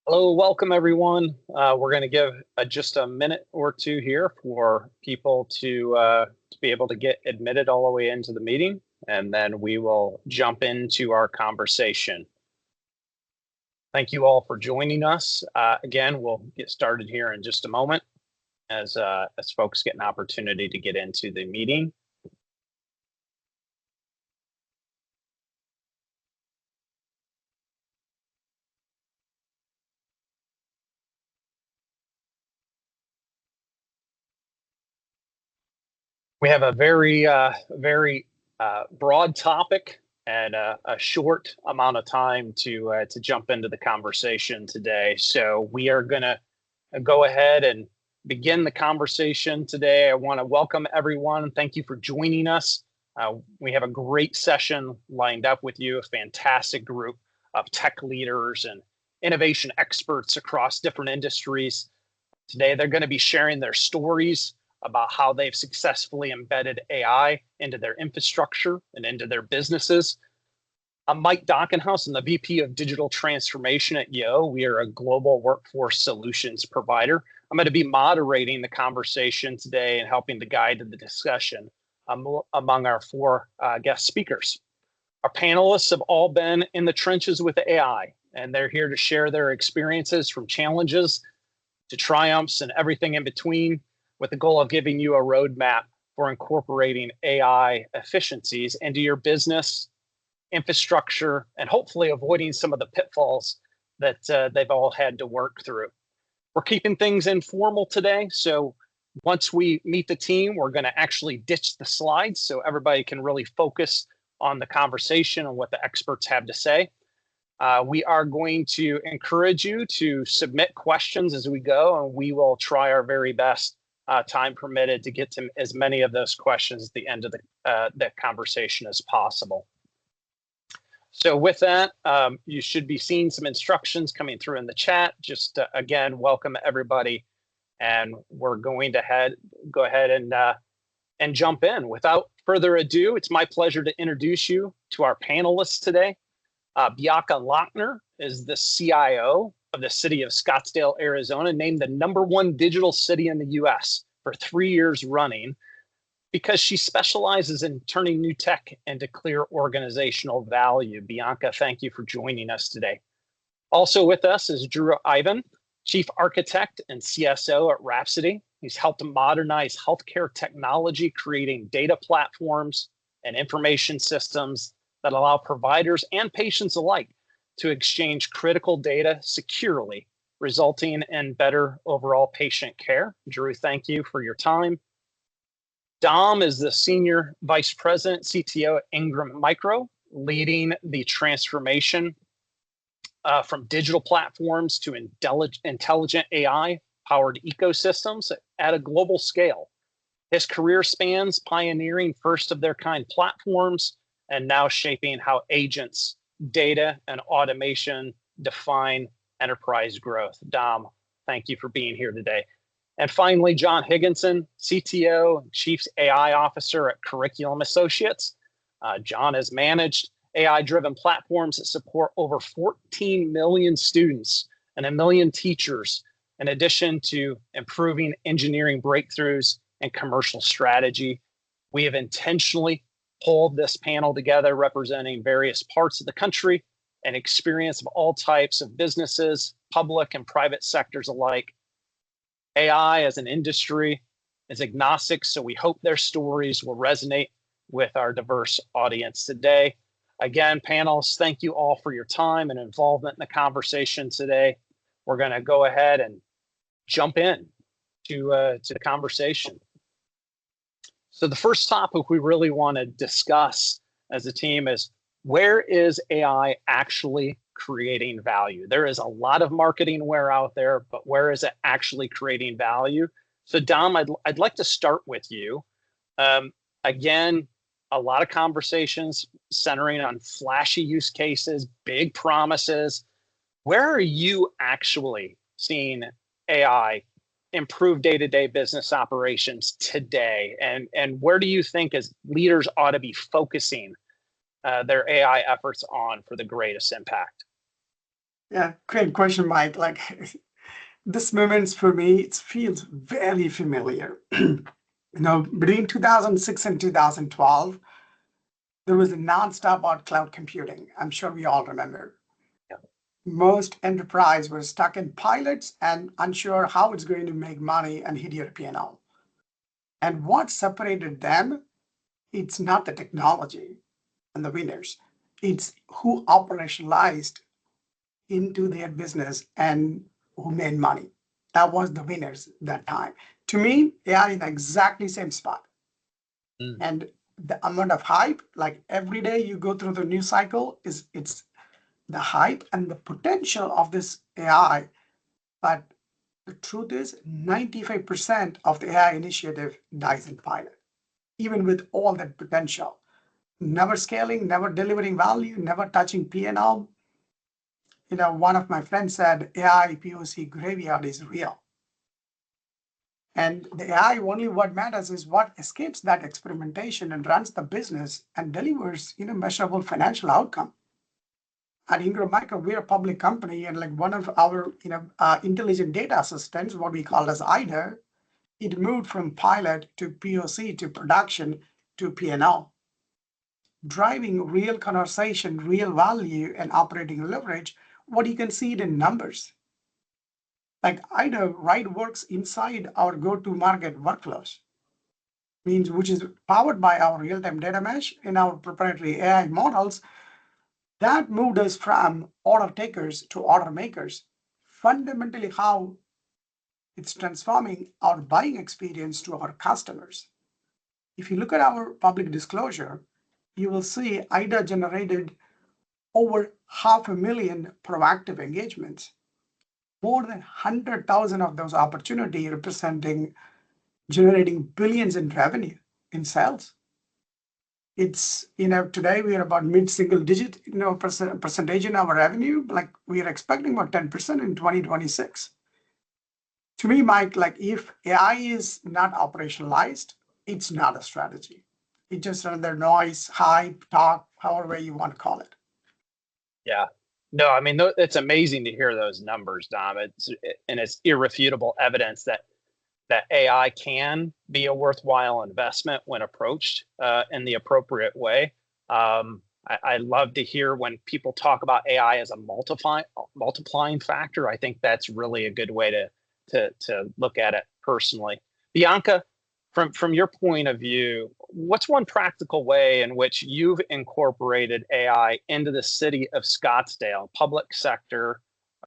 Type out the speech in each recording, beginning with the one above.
Hello, welcome everyone. We're going to give just a minute or two here for people to be able to get admitted all the way into the meeting, and then we will jump into our conversation. Thank you all for joining us. Again, we'll get started here in just a moment as folks get an opportunity to get into the meeting. We have a very broad topic and a short amount of time to jump into the conversation today. So we are going to go ahead and begin the conversation today. I want to welcome everyone. Thank you for joining us. We have a great session lined up with you, a fantastic group of tech leaders and innovation experts across different industries. Today, they're going to be sharing their stories about how they've successfully embedded AI into their infrastructure and into their businesses. I'm Mike Dockenhouse. I'm the VP of Digital Transformation at Yo. We are a global workforce solutions provider. I'm going to be moderating the conversation today and helping to guide the discussion among our four guest speakers. Our panelists have all been in the trenches with AI, and they're here to share their experiences from challenges to triumphs and everything in between, with the goal of giving you a roadmap for incorporating AI efficiencies into your business, infrastructure, and hopefully avoiding some of the pitfalls that they've all had to work through. We're keeping things informal today, so once we meet the team, we're going to actually ditch the slides so everybody can really focus on the conversation and what the experts have to say. We are going to encourage you to submit questions as we go, and we will try our very best, time permitted, to get to as many of those questions at the end of the conversation as possible. So with that, you should be seeing some instructions coming through in the chat. Just again, welcome everybody, and we're going to go ahead and jump in. Without further ado, it's my pleasure to introduce you to our panelists today. Bianca Lochner is the CIO of the city of Scottsdale, Arizona, named the #1 digital city in the US for 3 years running, because she specializes in turning new tech into clear organizational value. Bianca, thank you for joining us today. Also with us is Drew Ivan, Chief Architect and CSO at Rhapsody. He's helped modernize healthcare technology, creating data platforms and information systems that allow providers and patients alike to exchange critical data securely, resulting in better overall patient care. Drew, thank you for your time. Dom is the Senior Vice President, CTO at Ingram Micro, leading the transformation from digital platforms to intelligent AI-powered ecosystems at a global scale. His career spans pioneering first-of-their-kind platforms and now shaping how agents, data, and automation define enterprise growth. Dom, thank you for being here today. And finally, John Higginson, CTO and Chief AI Officer at Curriculum Associates. John has managed AI-driven platforms that support over 14 million students and 1 million teachers, in addition to improving engineering breakthroughs and commercial strategy. We have intentionally pulled this panel together representing various parts of the country and experience of all types of businesses, public and private sectors alike. AI as an industry is agnostic, so we hope their stories will resonate with our diverse audience today. Again, panelists, thank you all for your time and involvement in the conversation today. We're going to go ahead and jump in to the conversation. So the first topic we really want to discuss as a team is, where is AI actually creating value? There is a lot of marketingware out there, but where is it actually creating value? So Dom, I'd like to start with you. Again, a lot of conversations centering on flashy use cases, big promises. Where are you actually seeing AI improve day-to-day business operations today? And where do you think as leaders ought to be focusing their AI efforts on for the greatest impact? Yeah, great question, Mike. Like this moments for me, it feels very familiar. Between 2006 and 2012, there was a nonstop about cloud computing. I'm sure we all remember. Yeah. Most enterprise were stuck in pilots and unsure how it's going to make money and hit your P&L. And what separated them, it's not the technology and the winners. It's who operationalized into their business and who made money. That was the winners that time. To me, they are in exactly same spot. Mm. And the amount of hype, like every day you go through the news cycle, is it's the hype and the potential of this AI. But the truth is, 95% of the AI initiative dies in pilot, even with all that potential. Never scaling, never delivering value, never touching P&L. One of my friends said AI POC graveyard is real. And the AI only what matters is what escapes that experimentation and runs the business and delivers, measurable financial outcome. At Ingram Micro, we're a public company, and like one of our, intelligent data assistants, what we call as IDA, it moved from pilot to POC to production to P&L, driving real conversation, real value, and operating leverage. What you can see it in numbers. Like IDA right works inside our go-to-market workflows, means which is powered by our real-time data mesh in our proprietary AI models that moved us from order takers to order makers. Fundamentally, how it's transforming our buying experience to our customers. If you look at our public disclosure, you will see IDA generated over 500,000 proactive engagements, more than 100,000 of those opportunities representing generating billions in revenue in sales. It's, today we are about mid-single digit, percentage in our revenue. Like we are expecting about 10% in 2026. To me, Mike, like if AI is not operationalized, it's not a strategy. It's just another noise, hype, talk, however you want to call it. Yeah. No, I mean, it's amazing to hear those numbers, Dom. And it's irrefutable evidence that AI can be a worthwhile investment when approached in the appropriate way. I love to hear when people talk about AI as a multiplying factor. I think that's really a good way to look at it personally. Bianca, from your point of view, what's one practical way in which you've incorporated AI into the city of Scottsdale, public sector,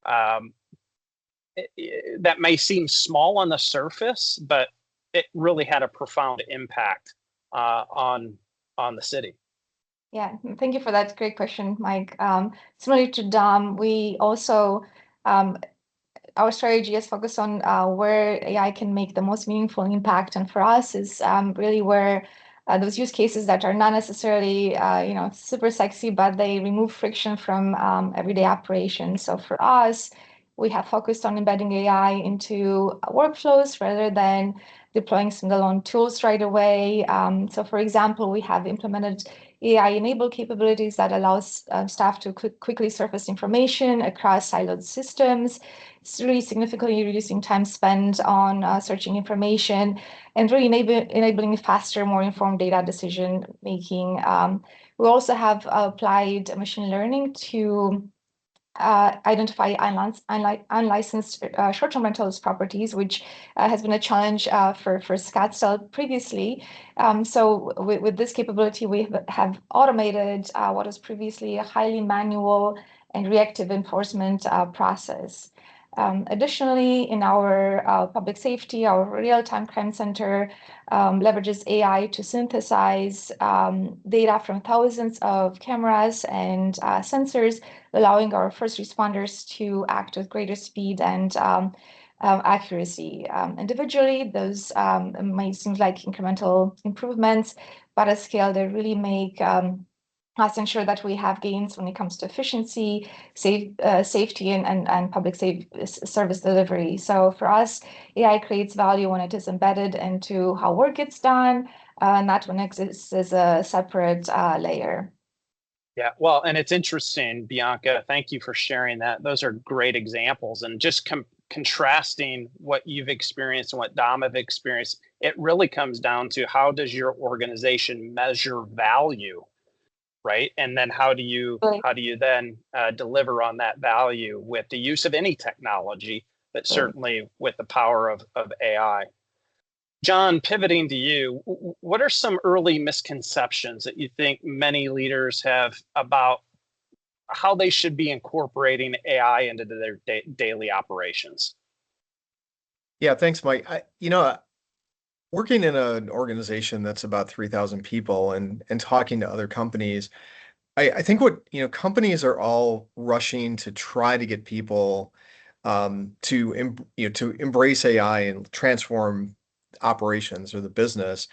um, that may seem small on the surface, but it really had a profound impact on the city? Yeah, thank you for that great question, Mike. Similarly to Dom, we also um, our strategy is focused on where AI can make the most meaningful impact, and for us is really where those use cases that are not necessarily super sexy, but they remove friction from everyday operations. So for us, we have focused on embedding AI into workflows rather than deploying standalone tools right away. So for example, we have implemented AI-enabled capabilities that allows staff to quickly surface information across siloed systems. It's really significantly reducing time spent on searching information and really enabling faster, more informed data decision making. We also have applied machine learning to identify unlicensed short-term rentals properties, which has been a challenge for Scottsdale previously. So with this capability, we have automated what was previously a highly manual and reactive enforcement process. Additionally, in our public safety, our real-time crime center leverages AI to synthesize data from thousands of cameras and sensors, allowing our first responders to act with greater speed and accuracy. Individually, those might seem like incremental improvements, but at scale, they really make us ensure that we have gains when it comes to efficiency, safety, and public service delivery. So for us, AI creates value when it is embedded into how work gets done, not when it exists as a separate layer. Yeah, well, and it's interesting, Bianca. Thank you for sharing that. Those are great examples, and just contrasting what you've experienced and what Dom have experienced. It really comes down to how does your organization measure value, right? And then Right. how do you then deliver on that value with the use of any technology, but Right. certainly with the power of AI. John, pivoting to you, what are some early misconceptions that you think many leaders have about how they should be incorporating AI into their daily operations? Yeah, thanks, Mike. Working in an organization that's about 3,000 people and talking to other companies, I think what, companies are all rushing to try to get people to embrace AI and transform operations or the business,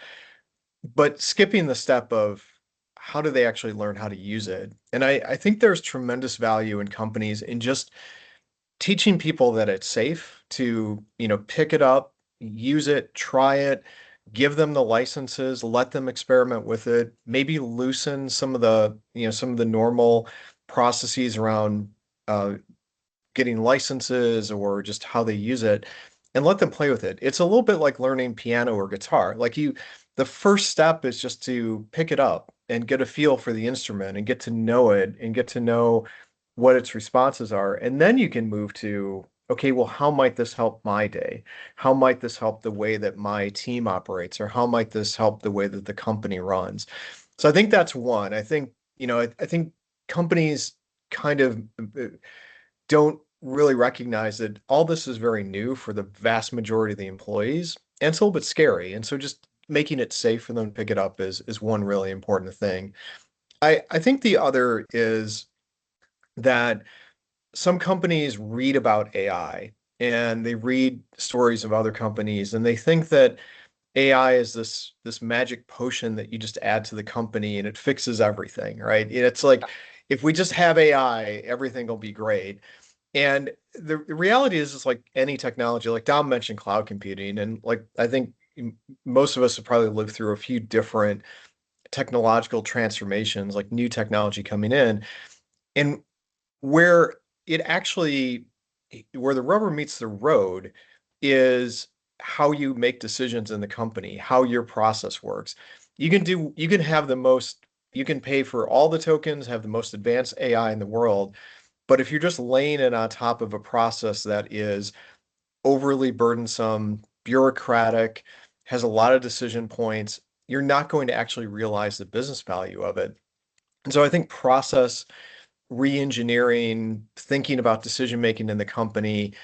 but skipping the step of how do they actually learn how to use it? And I think there's tremendous value in companies in just teaching people that it's safe to, pick it up, use it, try it, give them the licenses, let them experiment with it, maybe loosen some of the normal processes around uh, getting licenses or just how they use it and let them play with it. It's a little bit like learning piano or guitar. The first step is just to pick it up and get a feel for the instrument and get to know it and get to know what its responses are. And then you can move to, okay, well, how might this help my day? How might this help the way that my team operates? Or how might this help the way that the company runs? So I think that's one. I think companies kind of don't really recognize that all this is very new for the vast majority of the employees, and it's a little bit scary. And so just making it safe for them to pick it up is one really important thing. I think the other is that some companies read about AI and they read stories of other companies and they think that AI is this magic potion that you just add to the company and it fixes everything, right? It's like if we just have AI, everything will be great. And the reality is, it's like any technology, like Dom mentioned cloud computing, and like I think most of us have probably lived through a few different technological transformations, like new technology coming in, and where it actually, where the rubber meets the road is how you make decisions in the company, how your process works. You can have you can pay for all the tokens, have the most advanced AI in the world, but if you're just laying it on top of a process that is overly burdensome, bureaucratic, has a lot of decision points, you're not going to actually realize the business value of it. And so I think process re-engineering, thinking about decision making in the company,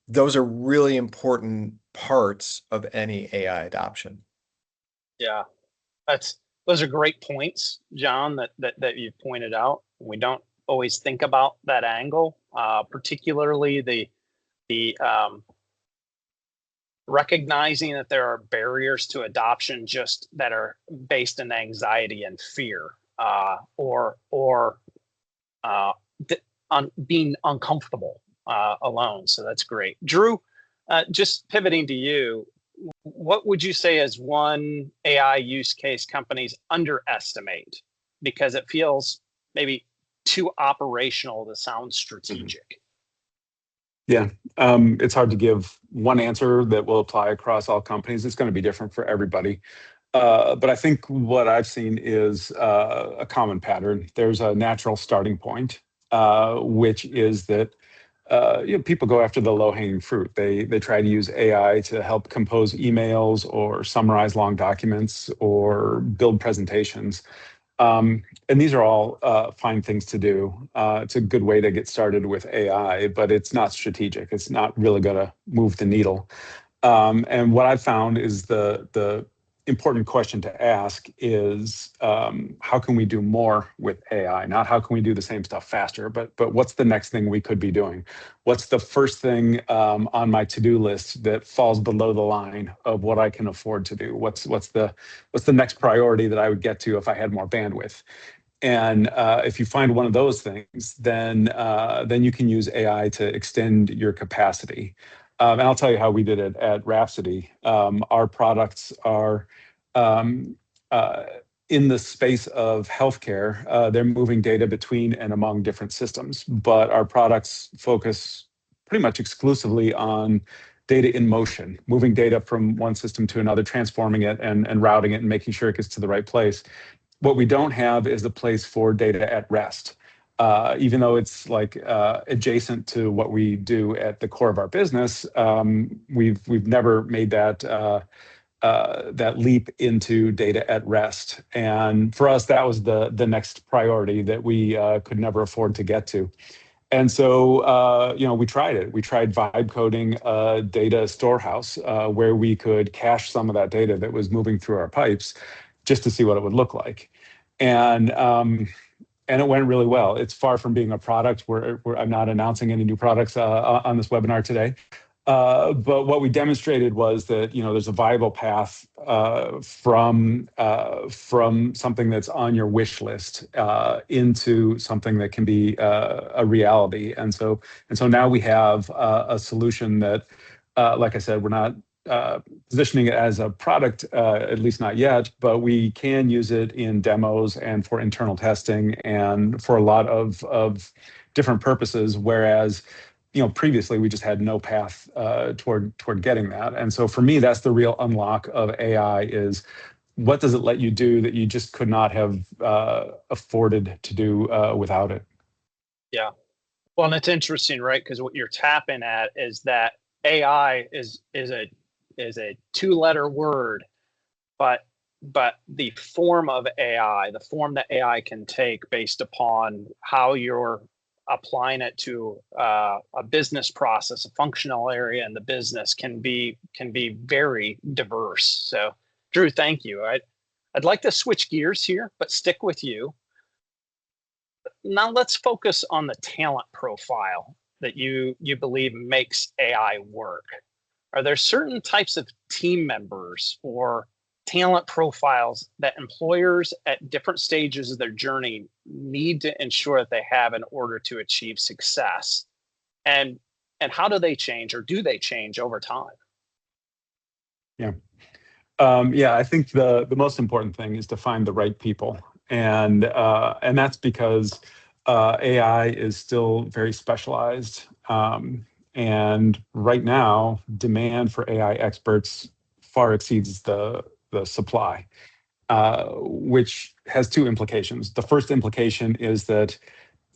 those are really important parts of any AI adoption. Yeah, that's those are great points, John, that you've pointed out. We don't always think about that angle, particularly the recognizing that there are barriers to adoption just that are based in anxiety and fear, or on being uncomfortable alone. So that's great. Drew, just pivoting to you, what would you say is one AI use case companies underestimate because it feels maybe too operational to sound strategic? Yeah, it's hard to give one answer that will apply across all companies. It's going to be different for everybody. But I think what I've seen is a common pattern. There's a natural starting point, which is that people go after the low-hanging fruit. They try to use AI to help compose emails or summarize long documents or build presentations. And these are all fine things to do. It's a good way to get started with AI, but it's not strategic. It's not really going to move the needle. And what I've found is the important question to ask is how can we do more with AI? Not how can we do the same stuff faster, but what's the next thing we could be doing? What's the first thing on my to-do list that falls below the line of what I can afford to do? What's the next priority that I would get to if I had more bandwidth? And if you find one of those things, then you can use AI to extend your capacity. And I'll tell you how we did it at Rhapsody. Our products are in the space of healthcare, they're moving data between and among different systems, but our products focus pretty much exclusively on data in motion, moving data from one system to another, transforming it and routing it and making sure it gets to the right place. What we don't have is a place for data at rest. Even though it's like adjacent to what we do at the core of our business, we've never made that leap into data at rest. And for us, that was the next priority that we could never afford to get to. And so, we tried it. We tried vibe coding a data storehouse where we could cache some of that data that was moving through our pipes just to see what it would look like. And it went really well. It's far from being a product. I'm not announcing any new products on this webinar today. But what we demonstrated was that there's a viable path from something that's on your wish list into something that can be a reality. And so now we have a solution that, like I said, we're not positioning it as a product, at least not yet, but we can use it in demos and for internal testing and for a lot of different purposes. Whereas previously we just had no path toward getting that. And so for me, that's the real unlock of AI is what does it let you do that you just could not have afforded to do without it? Yeah. Well, and it's interesting, right? Because what you're tapping at is that AI is a two-letter word, but the form of AI, the form that AI can take based upon how you're applying it to a business process, a functional area in the business can be very diverse. So, Drew, thank you. I'd like to switch gears here, but stick with you. Now let's focus on the talent profile that you believe makes AI work. Are there certain types of team members or talent profiles that employers at different stages of their journey need to ensure that they have in order to achieve success? And how do they change, or do they change over time? Yeah. I think the most important thing is to find the right people. And that's because AI is still very specialized. And right now, demand for AI experts far exceeds the supply, which has two implications. The first implication is that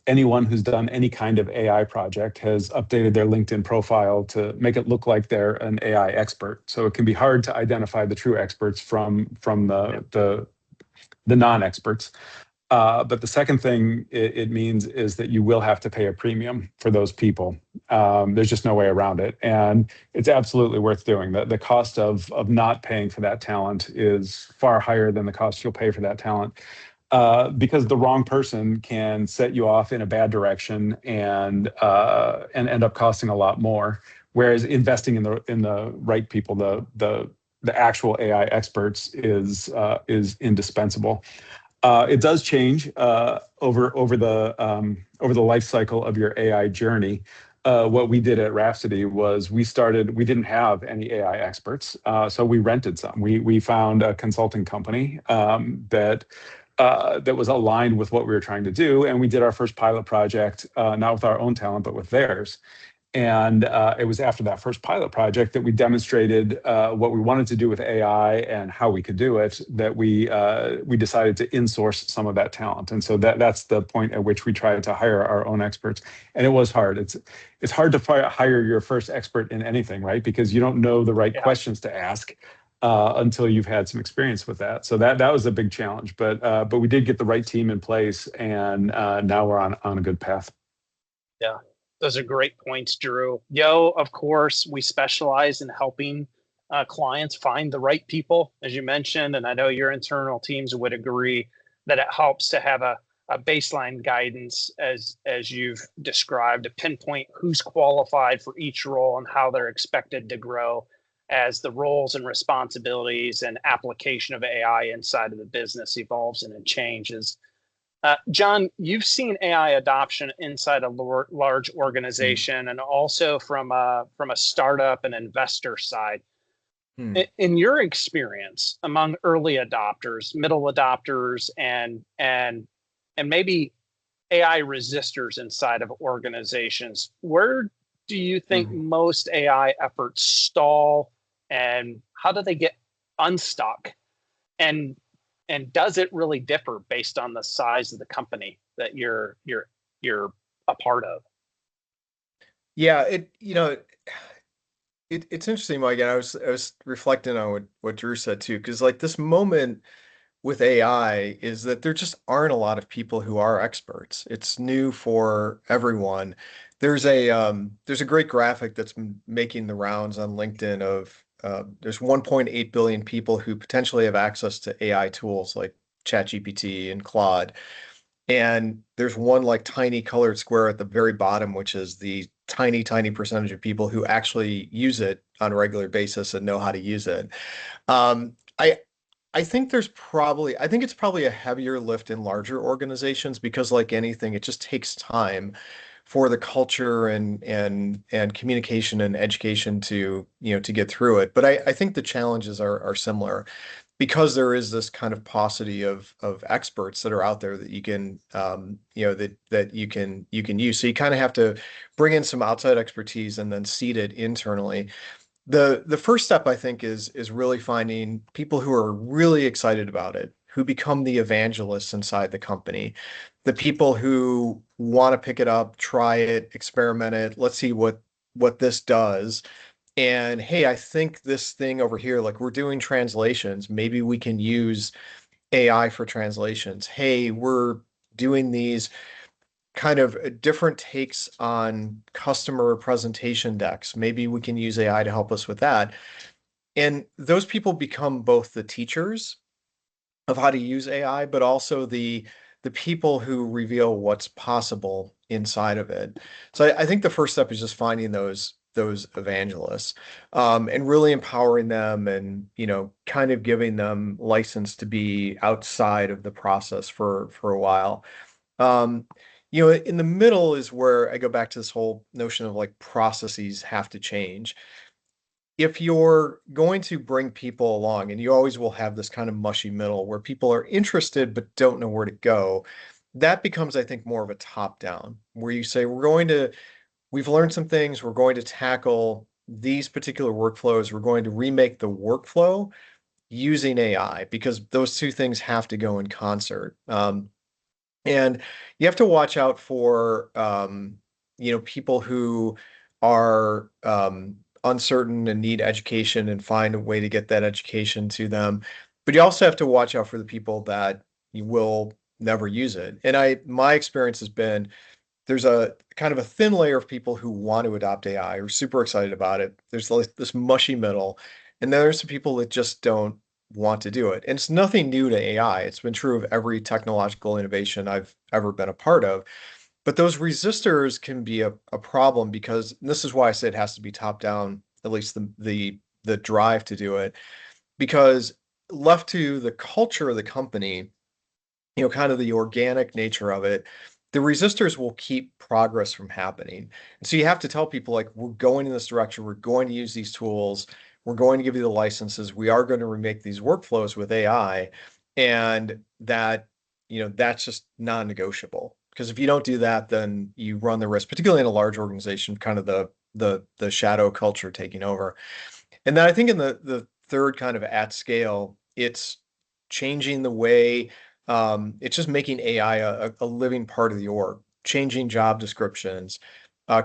anyone who's done any kind of AI project has updated their LinkedIn profile to make it look like they're an AI expert. So it can be hard to identify the true experts from the non-experts. But the second thing it means is that you will have to pay a premium for those people. There's just no way around it. And it's absolutely worth doing. The cost of not paying for that talent is far higher than the cost you'll pay for that talent. Because the wrong person can set you off in a bad direction and end up costing a lot more. Whereas investing in the right people, the actual AI experts is indispensable. It does change over the life cycle of your AI journey. What we did at Rhapsody was we didn't have any AI experts, so we rented some. We found a consulting company that was aligned with what we were trying to do, and we did our first pilot project, not with our own talent, but with theirs. And it was after that first pilot project that we demonstrated what we wanted to do with AI and how we could do it, that we decided to insource some of that talent. And so that's the point at which we tried to hire our own experts. And it was hard. It's hard to hire your first expert in anything, right? Because you don't know the right questions to ask until you've had some experience with that. So that was a big challenge. But we did get the right team in place, and now we're on a good path. Yeah. Those are great points, Drew. Of course, we specialize in helping clients find the right people, as you mentioned, and I know your internal teams would agree that it helps to have a baseline guidance, as you've described, to pinpoint who's qualified for each role and how they're expected to grow as the roles and responsibilities and application of AI inside of the business evolves and it changes. John, you've seen AI adoption inside a large organization and also from a startup and investor side. In your experience among early adopters, middle adopters, and maybe AI resistors inside of organizations, where do you think most AI efforts stall, and how do they get unstuck? And does it really differ based on the size of the company that you're a part of? Yeah, it's interesting, Mike. And I was reflecting on what Drew said too, because like this moment with AI is that there just aren't a lot of people who are experts. It's new for everyone. There's a great graphic that's making the rounds on LinkedIn of there's 1.8 billion people who potentially have access to AI tools like ChatGPT and Claude. And there's one like tiny colored square at the very bottom, which is the tiny, tiny percentage of people who actually use it on a regular basis and know how to use it. Um, I I think I think it's probably a heavier lift in larger organizations because like anything, it just takes time for the culture and communication and education to, to get through it. But I think the challenges are similar because there is this kind of paucity of experts that are out there that you can that you can use. So you kind of have to bring in some outside expertise and then seed it internally. The first step, I think, is really finding people who are really excited about it, who become the evangelists inside the company, the people who want to pick it up, try it, experiment it. Let's see what this does. And hey, I think this thing over here, like we're doing translations, maybe we can use AI for translations. Hey, we're doing these kind of different takes on customer presentation decks. Maybe we can use AI to help us with that. And those people become both the teachers of how to use AI, but also the people who reveal what's possible inside of it. So I think the first step is just finding those evangelists and really empowering them and kind of giving them license to be outside of the process for a while. Um, in the middle is where I go back to this whole notion of like processes have to change. If you're going to bring people along, and you always will have this kind of mushy middle where people are interested but don't know where to go, that becomes, I think, more of a top down, where you say, we've learned some things, we're going to tackle these particular workflows, we're going to remake the workflow using AI, because those two things have to go in concert. And you have to watch out for people who are uncertain and need education and find a way to get that education to them. But you also have to watch out for the people that you will never use it. And my experience has been there's a kind of a thin layer of people who want to adopt AI, are super excited about it. There's like this mushy middle, and then there's some people that just don't want to do it. And it's nothing new to AI. It's been true of every technological innovation I've ever been a part of. But those resistors can be a problem because and this is why I say it has to be top down, at least the drive to do it, because left to the culture of the company, kind of the organic nature of it, the resistors will keep progress from happening. And so you have to tell people like, we're going in this direction, we're going to use these tools, we're going to give you the licenses, we are going to remake these workflows with AI, and that's just non-negotiable. Because if you don't do that, then you run the risk, particularly in a large organization, kind of the shadow culture taking over. And then I think in the third kind of at scale, it's changing the way it's just making AI a living part of the org, changing job descriptions,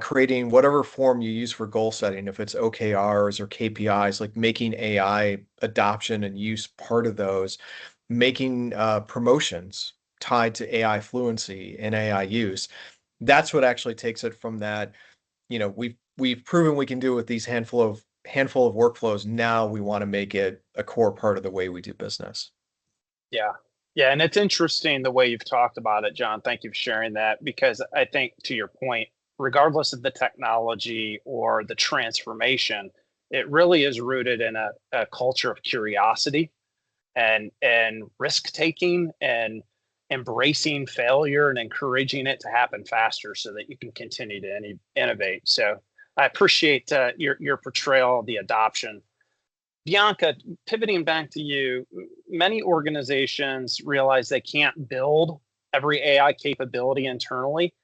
creating whatever form you use for goal setting, if it's OKRs or KPIs, like making AI adoption and use part of those, making promotions tied to AI fluency and AI use. That's what actually takes it from that, we've proven we can do it with these handful of workflows. Now we want to make it a core part of the way we do business. Yeah. Yeah. And it's interesting the way you've talked about it, John. Thank you for sharing that, because I think to your point, regardless of the technology or the transformation, it really is rooted in a culture of curiosity and risk taking and embracing failure and encouraging it to happen faster so that you can continue to innovate. So I appreciate your portrayal of the adoption. Bianca, pivoting back to you, many organizations realize they can't build every AI capability internally.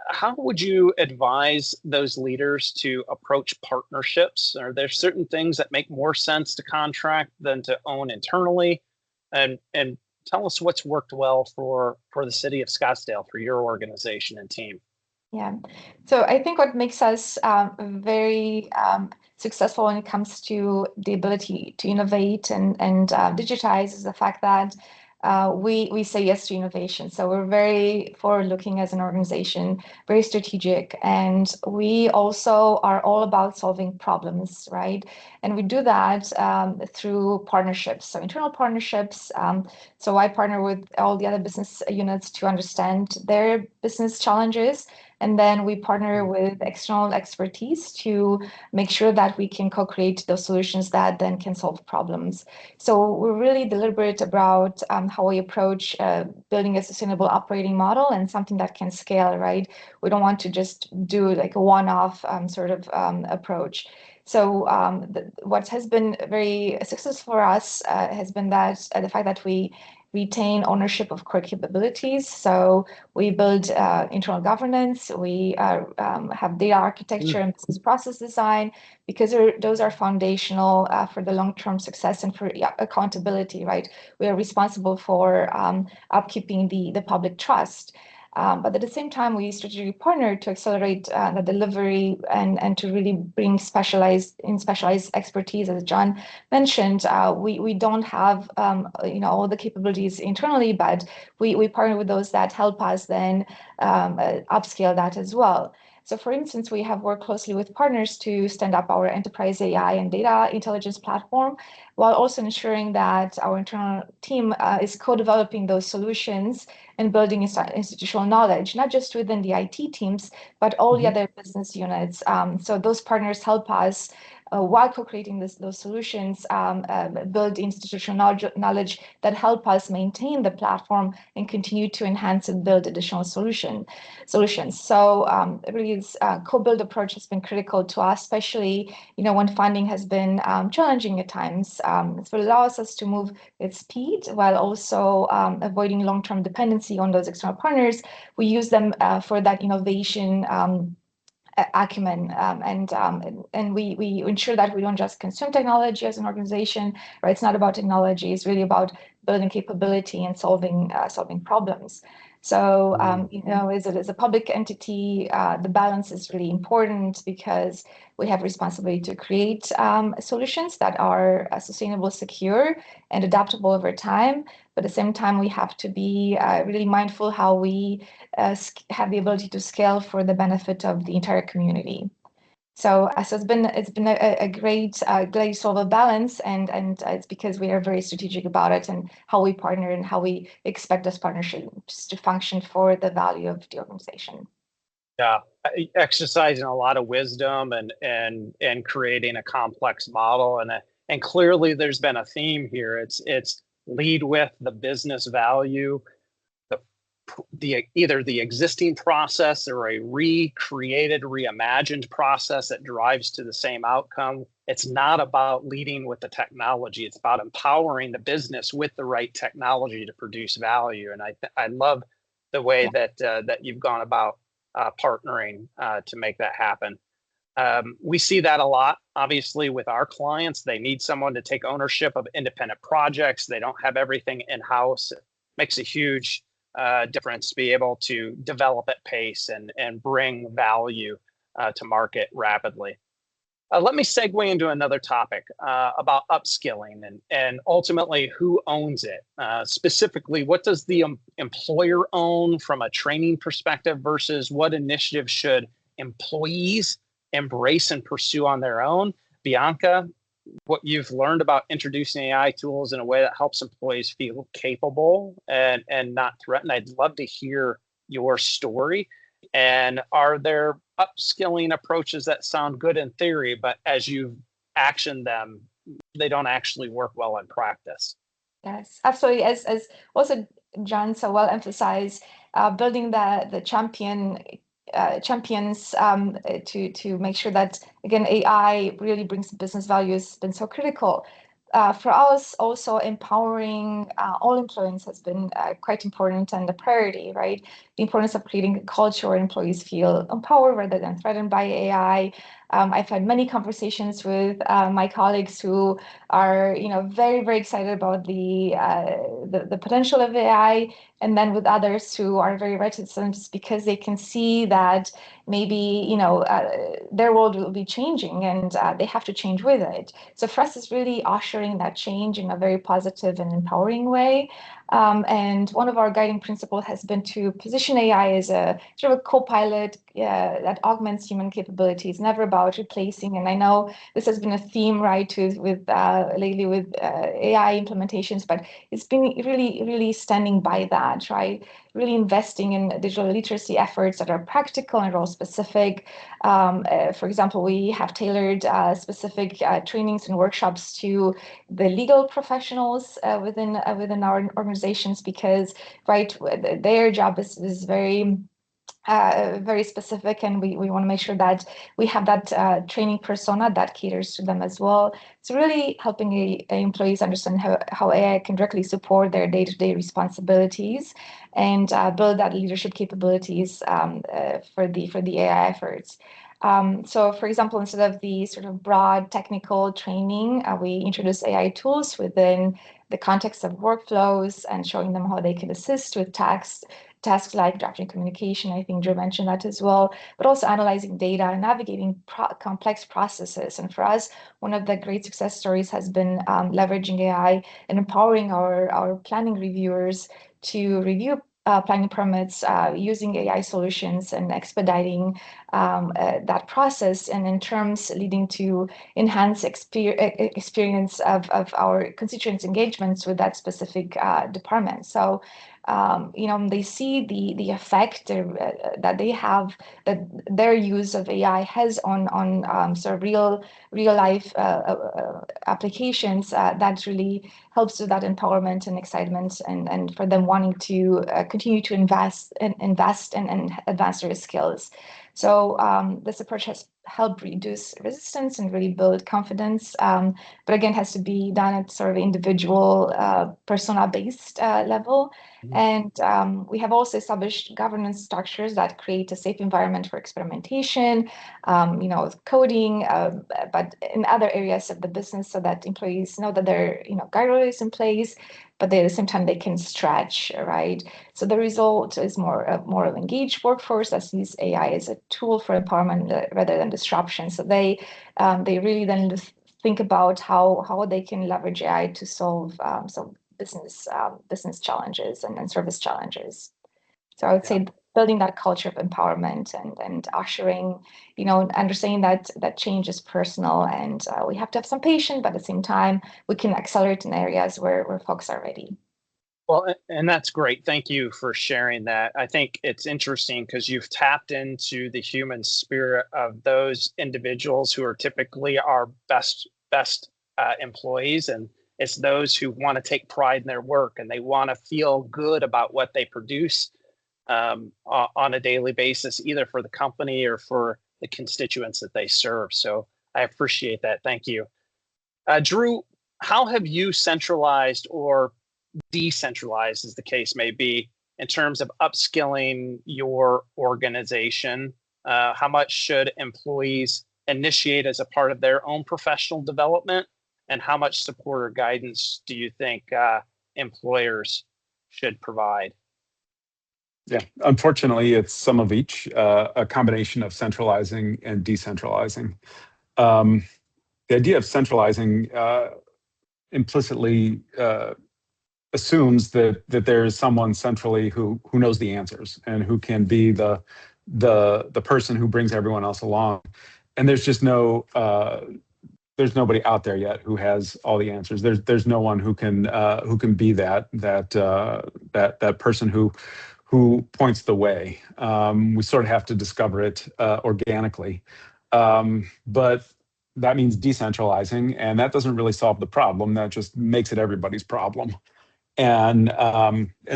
How would you advise those leaders to approach partnerships? Are there certain things that make more sense to contract than to own internally? And tell us what's worked well for the city of Scottsdale, for your organization and team. Yeah. So I think what makes us very successful when it comes to the ability to innovate and digitize is the fact that we say yes to innovation. So we're very forward-looking as an organization, very strategic, and we also are all about solving problems, right? And we do that through partnerships, so internal partnerships. So I partner with all the other business units to understand their business challenges. And then we partner with external expertise to make sure that we can co-create those solutions that then can solve problems. So we're really deliberate about how we approach building a sustainable operating model and something that can scale, right? We don't want to just do like a one-off sort of approach. So what has been very successful for us has been that the fact that we retain ownership of core capabilities. So we build internal governance, we have data architecture and business process design, because those are foundational for the long-term success and for accountability, right? We are responsible for upkeeping the public trust. But at the same time, we strategically partner to accelerate the delivery and to really bring specialized expertise, as John mentioned. We don't have all the capabilities internally, but we partner with those that help us then upscale that as well. So for instance, we have worked closely with partners to stand up our enterprise AI and data intelligence platform, while also ensuring that our internal team is co-developing those solutions and building institutional knowledge, not just within the IT teams, but all the other business units. So those partners help us while co-creating those solutions, build institutional knowledge that help us maintain the platform and continue to enhance and build additional solutions. So really, this co-build approach has been critical to us, especially when funding has been challenging at times. So it allows us to move at speed while also avoiding long-term dependency on those external partners. We use them for that innovation acumen, and we ensure that we don't just consume technology as an organization, right? It's not about technology; it's really about building capability and solving problems. So as a public entity, the balance is really important because we have responsibility to create solutions that are sustainable, secure, and adaptable over time. But at the same time, we have to be really mindful how we have the ability to scale for the benefit of the entire community. So it's been a great sort of balance, and it's because we are very strategic about it and how we partner and how we expect those partnerships to function for the value of the organization. Yeah, exercising a lot of wisdom and creating a complex model, and clearly there's been a theme here. It's lead with the business value, either the existing process or a recreated, reimagined process that drives to the same outcome. It's not about leading with the technology. It's about empowering the business with the right technology to produce value. And I love the way that you've gone about partnering to make that happen. We see that a lot, obviously, with our clients. They need someone to take ownership of independent projects. They don't have everything in-house. It makes a huge difference to be able to develop at pace and bring value to market rapidly. Let me segue into another topic about upskilling and ultimately who owns it. Specifically, what does the employer own from a training perspective versus what initiatives should employees embrace and pursue on their own? Bianca, what you've learned about introducing AI tools in a way that helps employees feel capable and not threatened. I'd love to hear your story. And are there upskilling approaches that sound good in theory, but as you action them, they don't actually work well in practice? Yes, absolutely. As also John so well emphasized, building the champion champions to make sure that, again, AI really brings business value has been so critical. For us, also empowering all employees has been quite important and a priority, right? The importance of creating a culture where employees feel empowered rather than threatened by AI. I've had many conversations with my colleagues who are, very, very excited about the potential of AI, and then with others who are very reticent because they can see that maybe their world will be changing and they have to change with it. So for us, it's really ushering that change in a very positive and empowering way. And one of our guiding principles has been to position AI as a sort of a co-pilot that augments human capabilities, never about replacing. And I know this has been a theme, right, lately with AI implementations, but it's been really, really standing by that, right? Really investing in digital literacy efforts that are practical and role specific. For example, we have tailored specific trainings and workshops to the legal professionals within our organizations because, right, their job is very very specific, and we want to make sure that we have that training persona that caters to them as well. So really helping employees understand how AI can directly support their day-to-day responsibilities and build that leadership capabilities for the AI efforts. So, for example, instead of the sort of broad technical training, we introduce AI tools within the context of workflows and showing them how they can assist with tasks like drafting communication. I think Joe mentioned that as well, but also analyzing data and navigating complex processes. And for us, one of the great success stories has been leveraging AI and empowering our planning reviewers to review planning permits using AI solutions and expediting that process, and in terms leading to enhanced experience of our constituents' engagements with that specific department. So they see the effect that they have, that their use of AI has on sort of real life applications that really helps with that empowerment and excitement, and for them wanting to continue to invest and advance their skills. So this approach has helped reduce resistance and really build confidence, but again, has to be done at sort of individual persona-based level. And we have also established governance structures that create a safe environment for experimentation, coding, but in other areas of the business, so that employees know that there are guardrails in place, but at the same time they can stretch, right? So the result is more of engaged workforce that sees AI as a tool for empowerment rather than disruption. So they really then think about how they can leverage AI to solve some business challenges and service challenges. So I would say building that culture of empowerment and ushering, understanding that change is personal, and we have to have some patience, but at the same time, we can accelerate in areas where folks are ready. Well, and that's great. Thank you for sharing that. I think it's interesting because you've tapped into the human spirit of those individuals who are typically our best employees, and it's those who want to take pride in their work and they want to feel good about what they produce on a daily basis, either for the company or for the constituents that they serve. So I appreciate that. Thank you. Drew, how have you centralized or decentralized, as the case may be, in terms of upskilling your organization? How much should employees initiate as a part of their own professional development? And how much support or guidance do you think employers should provide? Yeah, unfortunately, it's some of each, a combination of centralizing and decentralizing. The idea of centralizing implicitly assumes that there is someone centrally who knows the answers and who can be the person who brings everyone else along. And there's just there's nobody out there yet who has all the answers. There's no one who can be that person who points the way. We sort of have to discover it organically. But that means decentralizing, and that doesn't really solve the problem. That just makes it everybody's problem. And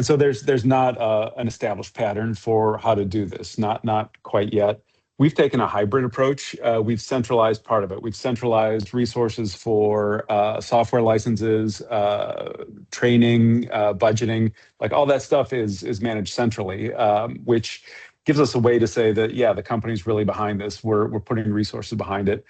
so there's not an established pattern for how to do this, not quite yet. We've taken a hybrid approach. We've centralized part of it. We've centralized resources for software licenses, training, budgeting, like all that stuff is managed centrally, which gives us a way to say that, yeah, the company's really behind this. We're putting resources behind it.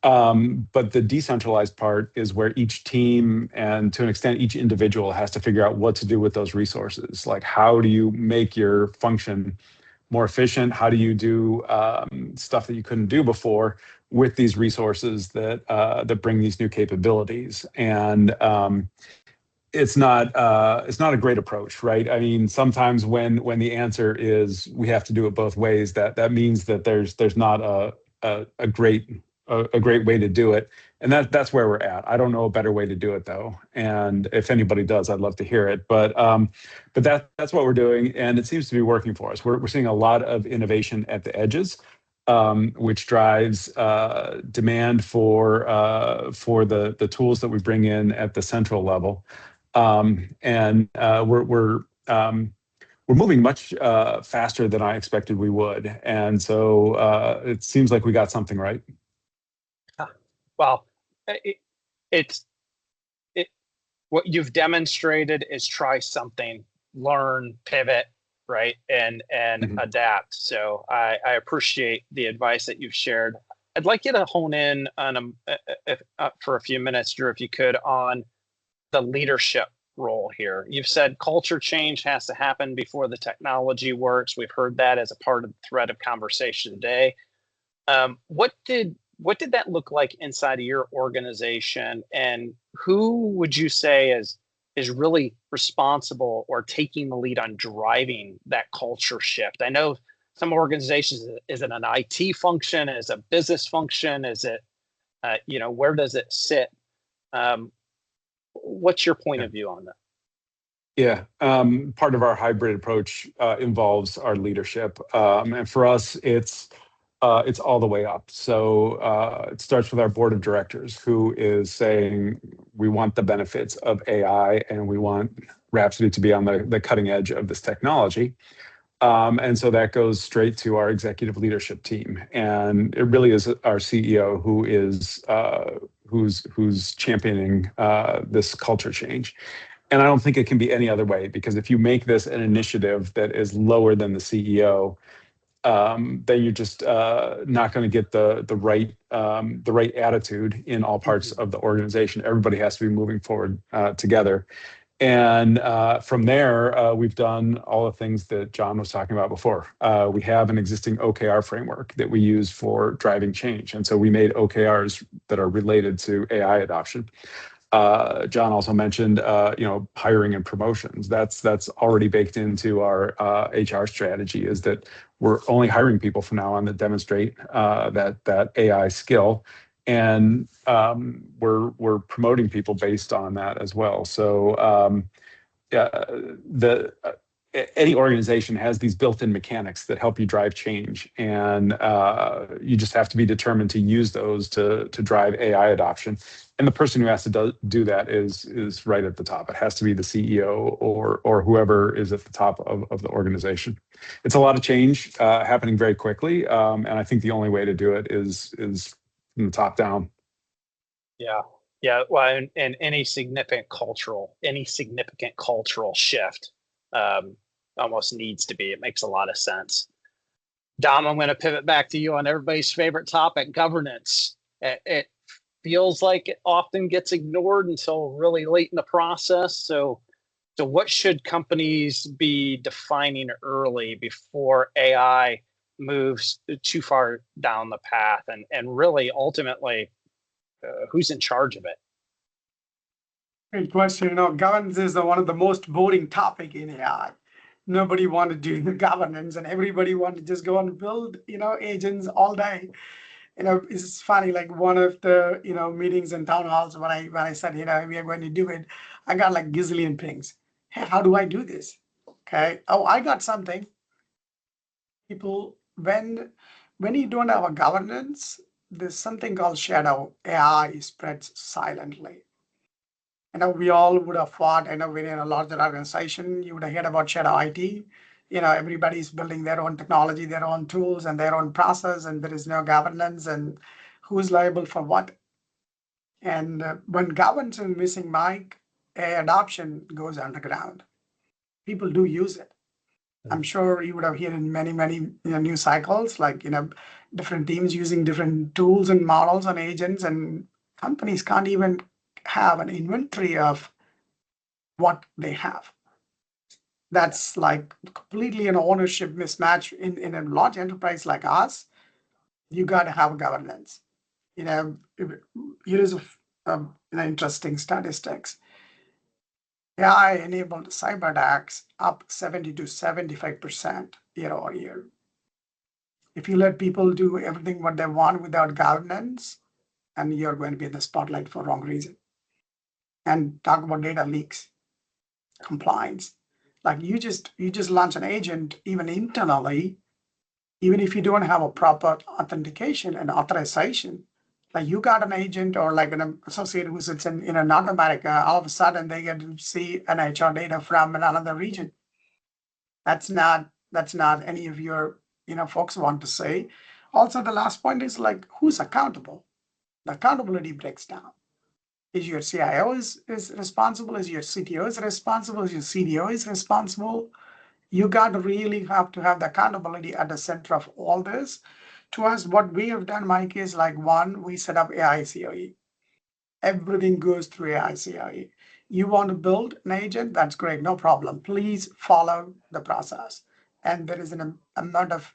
But the decentralized part is where each team and to an extent each individual has to figure out what to do with those resources. Like, how do you make your function more efficient? How do you do stuff that you couldn't do before with these resources that bring these new capabilities? And it's not a great approach, right? I mean, sometimes when the answer is we have to do it both ways, that means that there's not a great way to do it, and that's where we're at. I don't know a better way to do it though, and if anybody does, I'd love to hear it. But that's what we're doing, and it seems to be working for us. We're seeing a lot of innovation at the edges, which drives demand for the tools that we bring in at the central level. And we're moving much faster than I expected we would, and so it seems like we got something right. Well, it's what you've demonstrated is try something, learn, pivot, right, and adapt. So I appreciate the advice that you've shared. I'd like you to hone in on for a few minutes, Drew, if you could, on the leadership role here. You've said culture change has to happen before the technology works. We've heard that as a part of the thread of conversation today. What did that look like inside of your organization, and who would you say is really responsible or taking the lead on driving that culture shift? I know some organizations, is it an IT function, is it a business function, is it where does it sit? What's your point of view on that? Yeah, part of our hybrid approach involves our leadership, and for us, it's all the way up. So it starts with our board of directors, who is saying we want the benefits of AI and we want Rhapsody to be on the cutting edge of this technology. And so that goes straight to our executive leadership team, and it really is our CEO who is who's championing this culture change. And I don't think it can be any other way, because if you make this an initiative that is lower than the CEO, then you're just not going to get the right attitude in all parts of the organization. Everybody has to be moving forward together. And from there, we've done all the things that John was talking about before. We have an existing OKR framework that we use for driving change. And so we made OKRs that are related to AI adoption. John also mentioned, hiring and promotions. That's already baked into our HR strategy, is that we're only hiring people from now on that demonstrate that AI skill. And we're promoting people based on that as well. So any organization has these built-in mechanics that help you drive change, and you just have to be determined to use those to drive AI adoption. And the person who has to do that is right at the top. It has to be the CEO or whoever is at the top of the organization. It's a lot of change happening very quickly, and I think the only way to do it is from the top down. Yeah. Well, and any significant cultural shift almost needs to be. It makes a lot of sense. Dom, I'm going to pivot back to you on everybody's favorite topic, governance. It feels like it often gets ignored until really late in the process. So what should companies be defining early before AI moves too far down the path? And really, ultimately, who's in charge of it? Great question. Governance is one of the most boring topic in AI. Nobody want to do the governance, and everybody want to just go and build, agents all day. It's funny, like one of the, meetings and town halls when I said, we are going to do it, I got like gazillion pings. Hey, how do I do this? Okay. Oh, I got something. People, when you don't have a governance, there's something called shadow. AI spreads silently. we all would have thought, when you're in a larger organization, you would have heard about shadow IT. Everybody's building their own technology, their own tools, and their own process, and there is no governance, and who's liable for what. And when governance is missing, Mike, adoption goes underground. People do use it. I'm sure you would have heard in many news cycles, like different teams using different tools and models and agents, and companies can't even have an inventory of what they have. That's like completely an ownership mismatch in a large enterprise like us. You got to have governance. Here is an interesting statistics. AI-enabled cyber attacks up 70 to 75% year over year. If you let people do everything what they want without governance, and you're going to be in the spotlight for wrong reason. And talk about data leaks, compliance. Like you just launch an agent even internally, even if you don't have a proper authentication and authorization. Like you got an agent or like an associate who sits in North America, all of a sudden they get to see an HR data from another region. That's not any of your folks want to say. Also, the last point is like who's accountable? The accountability breaks down. Is your CIO is responsible? Is your CTO is responsible? Is your CDO is responsible? You got to really have to have the accountability at the center of all this. To us, what we have done, Mike, is like one, we set up AI COE. Everything goes through AI COE. You want to build an agent? That's great, no problem. Please follow the process. And there is an amount of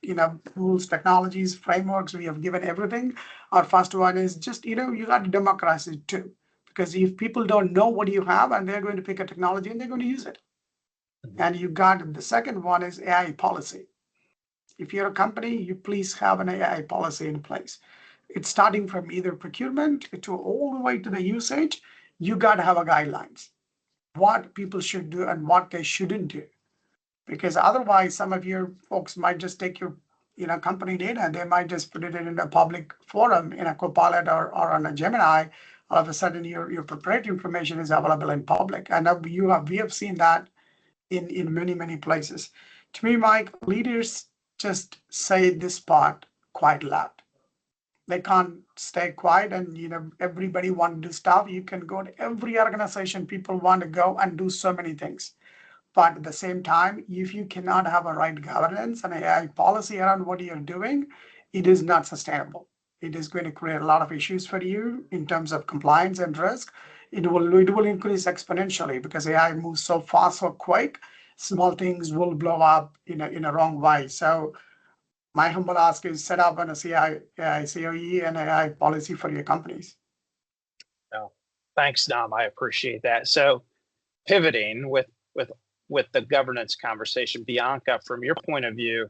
tools, technologies, frameworks. We have given everything. Our first one is just you got to democratize it too, because if people don't know what you have and they're going to pick a technology and they're going to use it. And you got the second one is AI policy. If you're a company, you please have an AI policy in place. It's starting from either procurement to all the way to the usage. You got to have a guidelines, what people should do and what they shouldn't do. Because otherwise, some of your folks might just take your company data and they might just put it in a public forum in a Copilot or on a Gemini. All of a sudden, your proprietary information is available in public. And we have seen that in many places. To me, Mike, leaders just say this part quite loud. They can't stay quiet and everybody want to do stuff. You can go to every organization, people want to go and do so many things. But at the same time, if you cannot have a right governance and AI policy around what you're doing, it is not sustainable. It is going to create a lot of issues for you in terms of compliance and risk. It will increase exponentially because AI moves so fast, so quick. Small things will blow up in a wrong way. So my humble ask is set up an AI COE and AI policy for your companies. Oh, thanks, Dom. I appreciate that. So pivoting with the governance conversation, Bianca, from your point of view,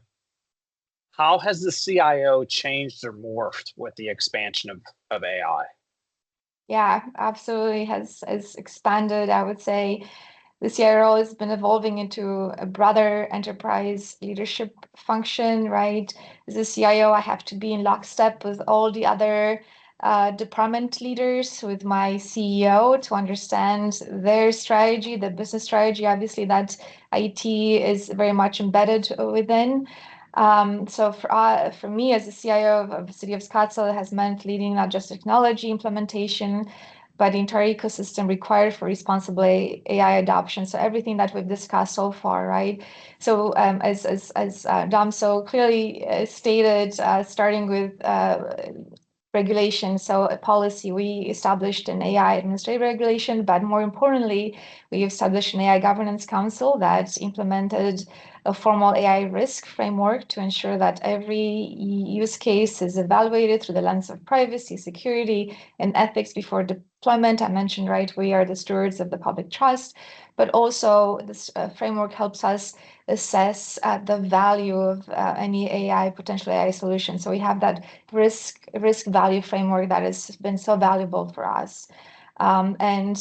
how has the CIO changed or morphed with the expansion of AI? Yeah, absolutely has expanded. I would say the CIO has been evolving into a broader enterprise leadership function, right? As a CIO, I have to be in lockstep with all the other department leaders, with my CEO to understand their strategy, the business strategy, obviously that IT is very much embedded within. So for me as a CIO of the city of Scottsdale, it has meant leading not just technology implementation, but the entire ecosystem required for responsible AI adoption. So everything that we've discussed so far, right? So as Dom so clearly stated, starting with regulation, so a policy, we established an AI administrative regulation, but more importantly, we established an AI governance council that implemented a formal AI risk framework to ensure that every use case is evaluated through the lens of privacy, security, and ethics before deployment. I mentioned, right, we are the stewards of the public trust, but also this framework helps us assess the value of any potential AI solution. So we have that risk value framework that has been so valuable for us. And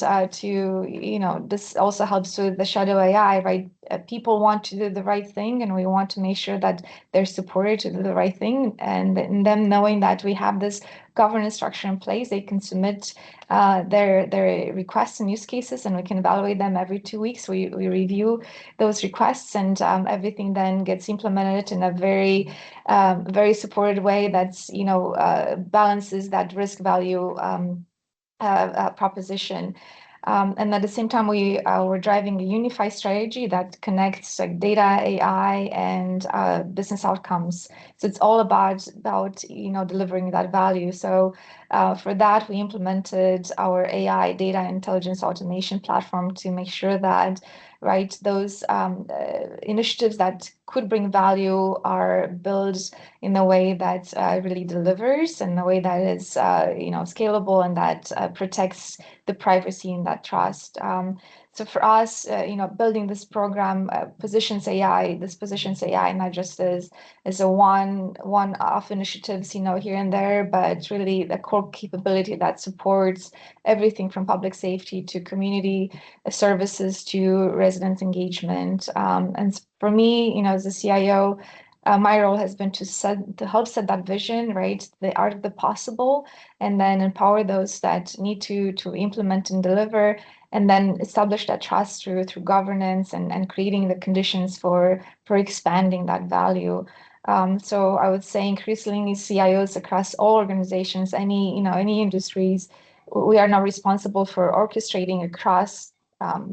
this also helps with the shadow AI, right? People want to do the right thing, and we want to make sure that they're supported to do the right thing. And in them knowing that we have this governance structure in place, they can submit their requests and use cases, and we can evaluate them every 2 weeks. We review those requests, and everything then gets implemented in a very very supported way that's balances that risk value proposition. And at the same time, we're driving a unified strategy that connects like data, AI, and business outcomes. So it's all about delivering that value. So for that, we implemented our AI data intelligence automation platform to make sure that those initiatives that could bring value are built in a way that really delivers, in a way that is scalable, and that protects the privacy and that trust. So for us, building this program positions AI not just as a one-off initiatives, here and there, but really the core capability that supports everything from public safety to community services to resident engagement. And for me, as a CIO, my role has been to help set that vision, right? The art of the possible, and then empower those that need to implement and deliver, and then establish that trust through governance and creating the conditions for expanding that value. So I would say increasingly CIOs across all organizations, any industries, we are now responsible for orchestrating across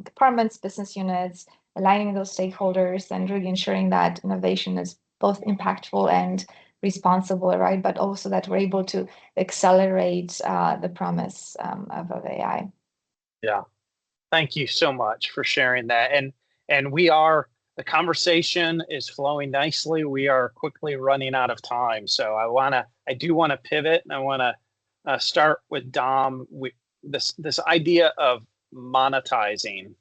departments, business units, aligning those stakeholders, and really ensuring that innovation is both impactful and responsible, right? But also that we're able to accelerate the promise of AI. Yeah. Thank you so much for sharing that. And the conversation is flowing nicely. We are quickly running out of time. So I do want to pivot, and I want to start with Dom. This idea of monetizing,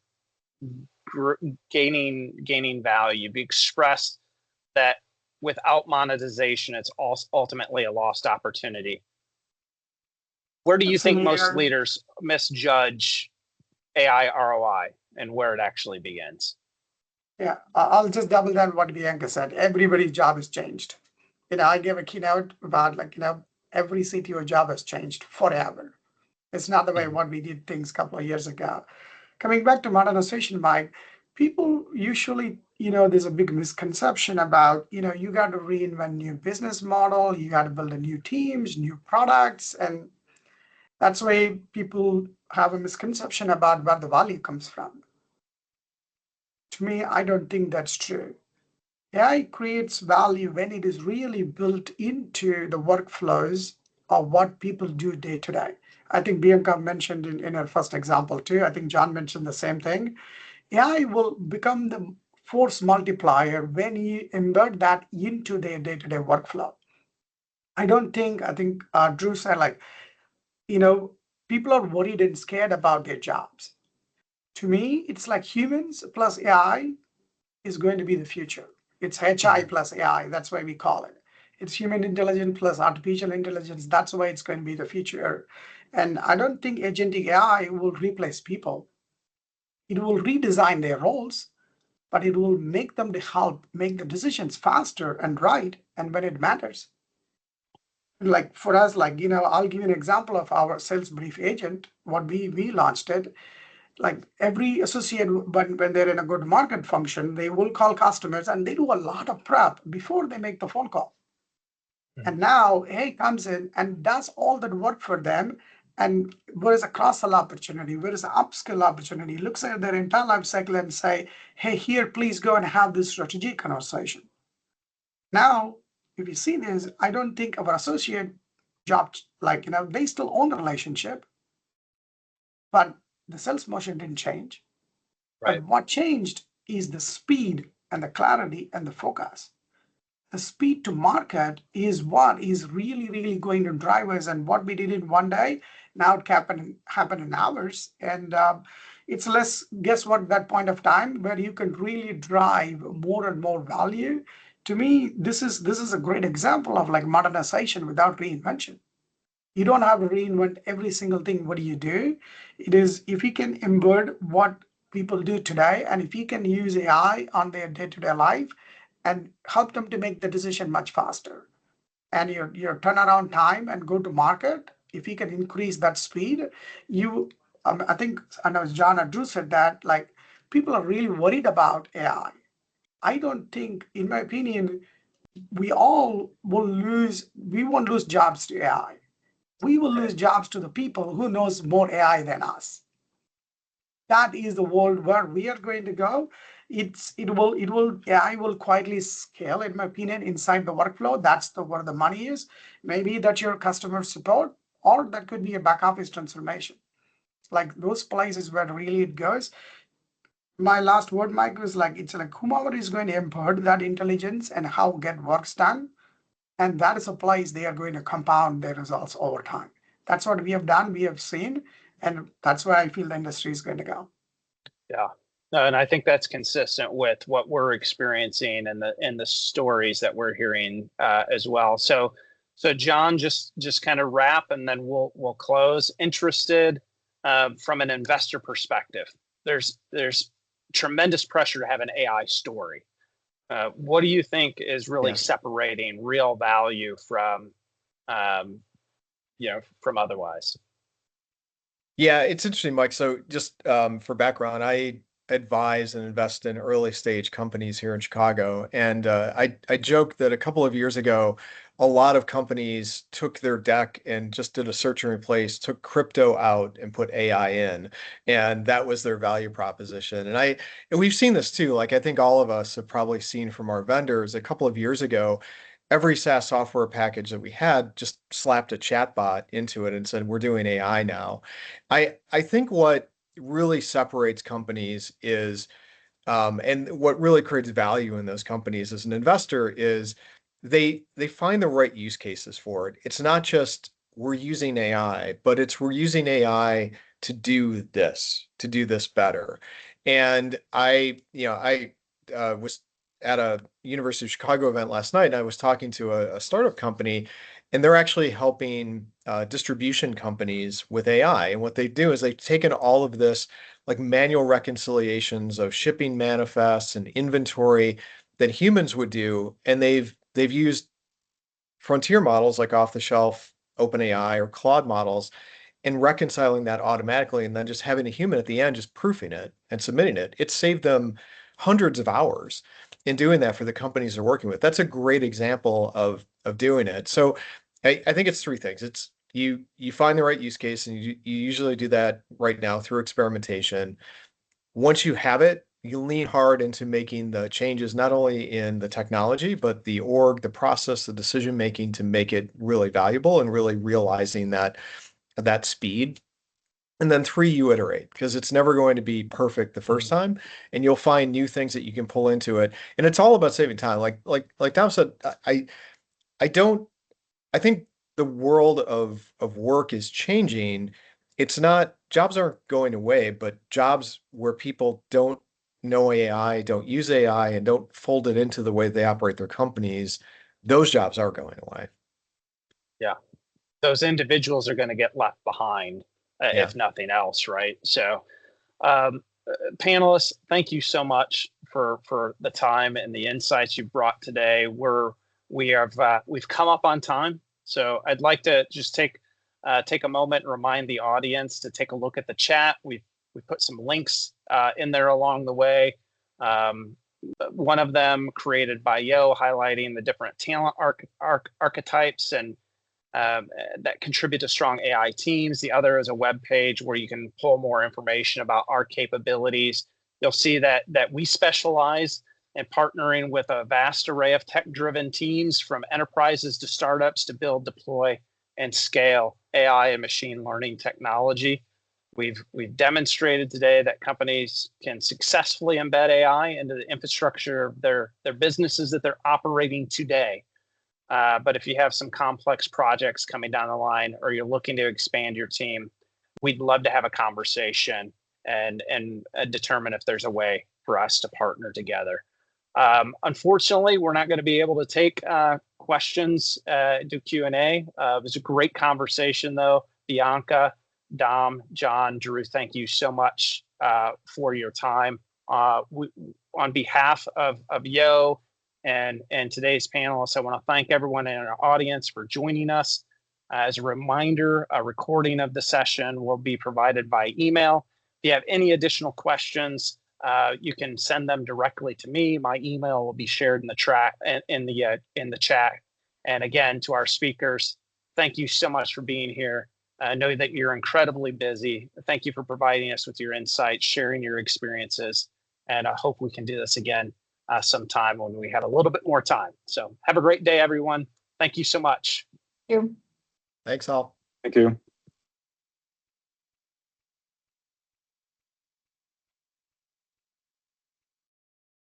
gaining value, be expressed that without monetization, it's ultimately a lost opportunity. Where do you think most leaders misjudge AI ROI and where it actually begins? Yeah, I'll just double down what Bianca said. Everybody's job has changed. I gave a keynote about every CTO job has changed forever. It's not the way what we did things a couple of years ago. Coming back to modernization, Mike, people usually, there's a big misconception about, you got to reinvent new business model, you got to build a new teams, new products, and that's why people have a misconception about where the value comes from. To me, I don't think that's true. AI creates value when it is really built into the workflows of what people do day to day. I think Bianca mentioned in her first example too. I think John mentioned the same thing. AI will become the force multiplier when you embed that into their day-to-day workflow. I think Drew said people are worried and scared about their jobs. To me, it's like humans plus AI is going to be the future. It's HI plus AI. That's why we call it. It's human intelligence plus artificial intelligence. That's why it's going to be the future. And I don't think agentic AI will replace people. It will redesign their roles, but it will make them to help make the decisions faster and right, and when it matters. Like for us, I'll give you an example of our sales brief agent, what we launched it. Like every associate, when they're in a good market function, they will call customers and they do a lot of prep before they make the phone call. And now AI comes in and does all that work for them. And where is a cross-sell opportunity? Where is an upskill opportunity? Looks at their entire life cycle and say, hey, here, please go and have this strategic conversation. Now, if you see this, I don't think our associate job, they still own the relationship, but the sales motion didn't change. Right. But what changed is the speed and the clarity and the focus. The speed to market is what is really, really going to drive us. And what we did in one day, now it happen in hours. And it's less guesswork at that point of time where you can really drive more and more value. To me, this is a great example of modernization without reinvention. You don't have to reinvent every single thing. What do you do? It is if you can embed what people do today, and if you can use AI on their day-to-day life and help them to make the decision much faster. And your turnaround time and go to market, if you can increase that speed, you I think, I know John or Drew said that, like, people are really worried about AI. I don't think, in my opinion, we won't lose jobs to AI. We will lose jobs to the people who knows more AI than us. That is the world where we are going to go. AI will quietly scale, in my opinion, inside the workflow. That's where the money is. Maybe that's your customer support, or that could be a back office transformation. Like those places where really it goes. My last word, Mike, was like, it's like whomever is going to impart that intelligence and how get works done, and that is a place they are going to compound their results over time. That's what we have done, we have seen, and that's where I feel the industry is going to go. Yeah. No, and I think that's consistent with what we're experiencing and the stories that we're hearing as well. So John, just kind of wrap, and then we'll close. Interested from an investor perspective, there's tremendous pressure to have an AI story. What do you think is really separating real value from from otherwise? Yeah, it's interesting, Mike. So just for background, I advise and invest in early stage companies here in Chicago. And I joke that a couple of years ago, a lot of companies took their deck and just did a search and replace, took crypto out and put AI in. And that was their value proposition. And we've seen this too. Like, I think all of us have probably seen from our vendors a couple of years ago, every SaaS software package that we had just slapped a chatbot into it and said, we're doing AI now. I think what really separates companies is, and what really creates value in those companies as an investor is they find the right use cases for it. It's not just we're using AI, but it's we're using AI to do this better. And I was at a University of Chicago event last night, and I was talking to a startup company, and they're actually helping distribution companies with AI. And what they do is they've taken all of this like manual reconciliations of shipping manifests and inventory that humans would do, and they've used frontier models like off-the-shelf OpenAI or Claude models and reconciling that automatically, and then just having a human at the end just proofing it and submitting it. It saved them hundreds of hours in doing that for the companies they're working with. That's a great example of doing it. So I think it's three things. It's you find the right use case, and you usually do that right now through experimentation. Once you have it, you lean hard into making the changes, not only in the technology, but the org, the process, the decision making to make it really valuable and really realizing that speed. And then three, you iterate, because it's never going to be perfect the first time, and you'll find new things that you can pull into it. And it's all about saving time. Like Tom said, I think the world of work is changing. It's not, jobs aren't going away, but jobs where people don't know AI, don't use AI, and don't fold it into the way they operate their companies, those jobs are going away. Yeah. Those individuals are going to get left behind, if nothing else, right? So, panelists, thank you so much for the time and the insights you brought today. We've come up on time, so I'd like to just take a moment and remind the audience to take a look at the chat. We put some links in there along the way. One of them created by Yo, highlighting the different talent archetypes and that contribute to strong AI teams. The other is a web page where you can pull more information about our capabilities. You'll see that we specialize in partnering with a vast array of tech-driven teams, from enterprises to startups, to build, deploy, and scale AI and machine learning technology. We've demonstrated today that companies can successfully embed AI into the infrastructure of their businesses that they're operating today. But if you have some complex projects coming down the line, or you're looking to expand your team, we'd love to have a conversation and determine if there's a way for us to partner together. Unfortunately, we're not going to be able to take questions, do Q&A. It was a great conversation, though. Bianca, Dom, John, Drew, thank you so much for your time. On behalf of Yo and today's panelists, I want to thank everyone in our audience for joining us. As a reminder, a recording of the session will be provided by email. If you have any additional questions, you can send them directly to me. My email will be shared in the chat. And again, to our speakers, thank you so much for being here. I know that you're incredibly busy. Thank you for providing us with your insights, sharing your experiences, and I hope we can do this again sometime when we have a little bit more time. So have a great day, everyone. Thank you so much. Thank you. Thanks all. Thank you.